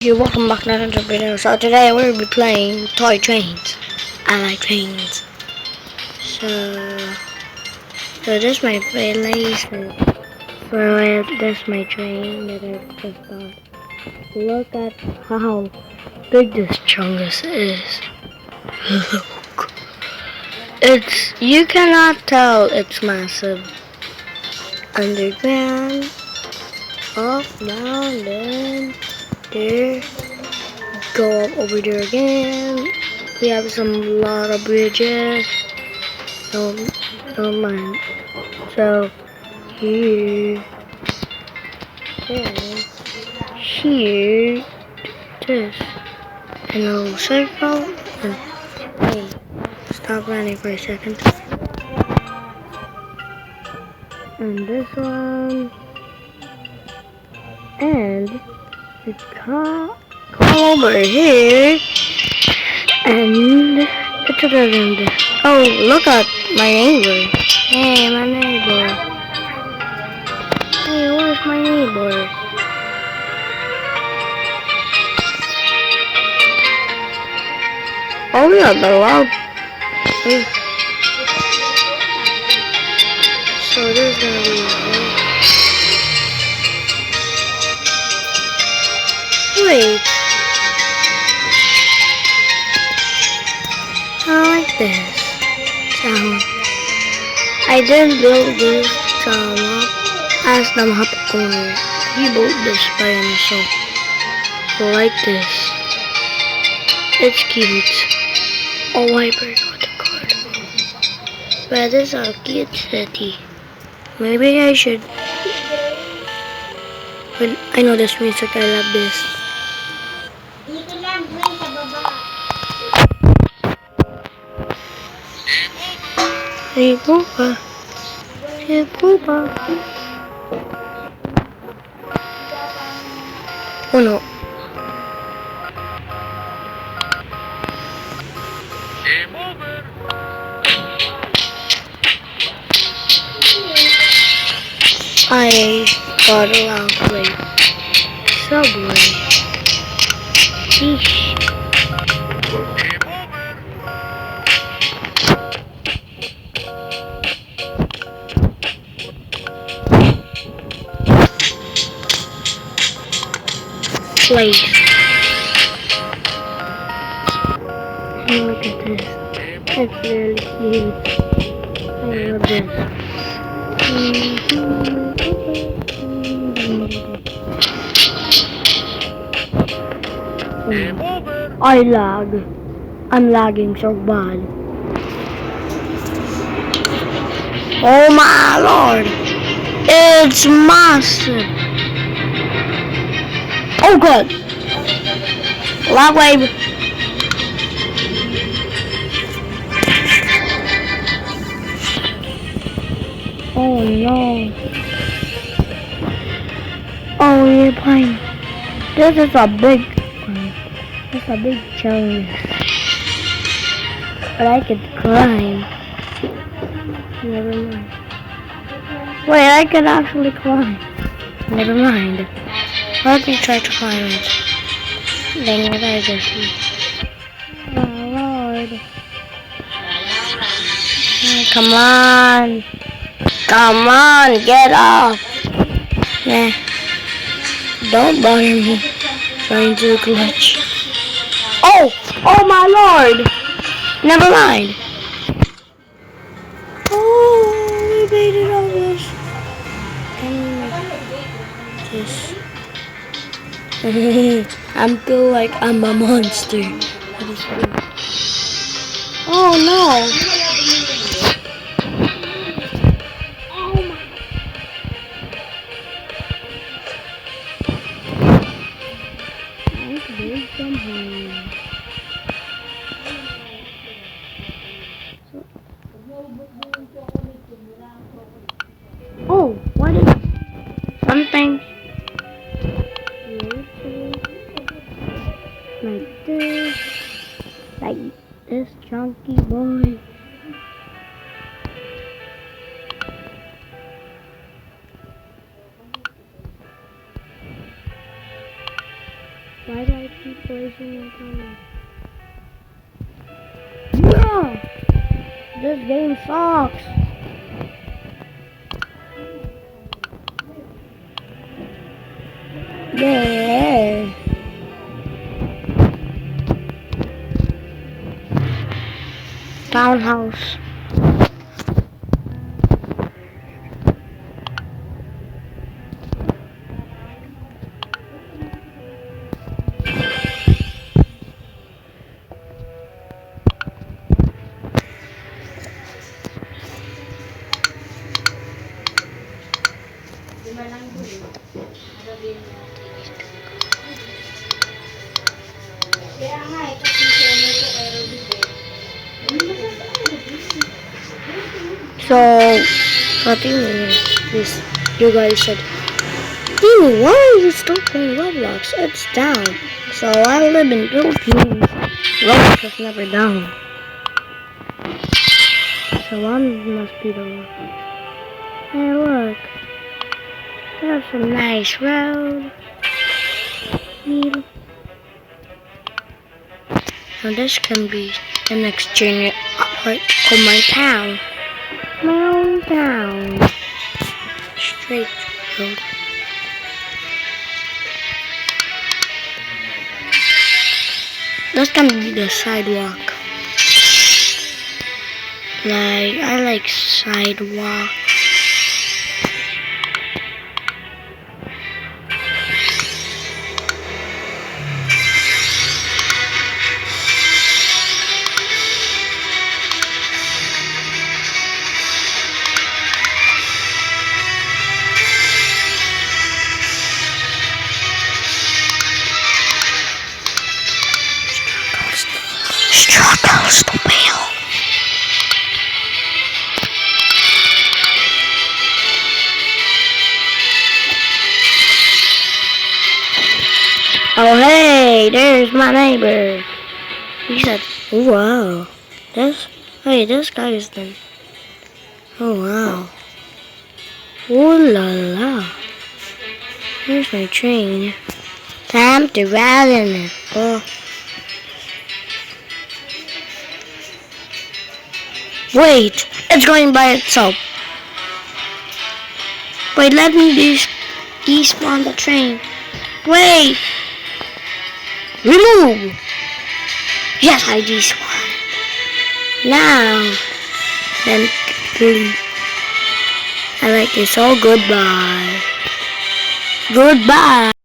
You're welcome back to another video. So today we'll be playing toy trains. I like trains. So this is my place. This my train that I just bought. Look at how big this chungus is. Look. You cannot tell it's massive. Underground, up, down, then there. Go up over there again. We have some lot of bridges. Don't mind. So here, then here, this, and a little circle. And hey, stop running for a second. And this one, and you come over here, and it's a little. Oh, look at my neighbor. Hey, my neighbor. Hey, where's my neighbor? Oh yeah, the loud. Hey. So there's gonna be. Wait. I like this sound. I didn't build this sound up as the map owner. He built this by himself. Like this. It's cute. Oh, I forgot the card. But this is a cute city. Maybe I should. But I know this music. I love this. Hey, Poopa. Hey, Poopa. Oh no. I got a loud play. Subway. Sheesh. Place. Look at this. It's really cute. I love this. I lag. I'm lagging so bad. Oh my lord! It's massive! Oh god! Lag wave! Oh no! Oh, you're playing. This is a big one. It's a big challenge. But I could climb. Never mind. Wait, I could actually climb. Never mind. Let me try to climb it. Dang it, I just see. Oh lord. Oh, come on. Come on, get off. Nah. Don't bother me. Trying to glitch. Oh my lord. Never mind. Oh, we made it all this. I'm feel like I'm a monster. Oh no. Oh, what is something like this chunky boy? Why do I keep wasting my time? Yeah! This game sucks! Yeah! Townhouse. So, what do you mean? This, you guys said, Timmy, why are you still playing Roblox? It's down. So I live in Philippines. Roblox is never down. So I must be the one. Hey, look. There's a nice road. So this can be the next junior part of my town. My own town. Straight road. This can be the sidewalk. Like, I like sidewalk. Struggles the wheel. Oh hey, there's my neighbor. He said, oh, wow. This guy is the, oh wow. Ooh la la. Here's my train. Time to ride in it. Oh. Wait, it's going by itself. Wait, let me despawn the train. Wait. Remove. Yes, I despawned. Now, then, boom. I like this. Oh, goodbye. Goodbye.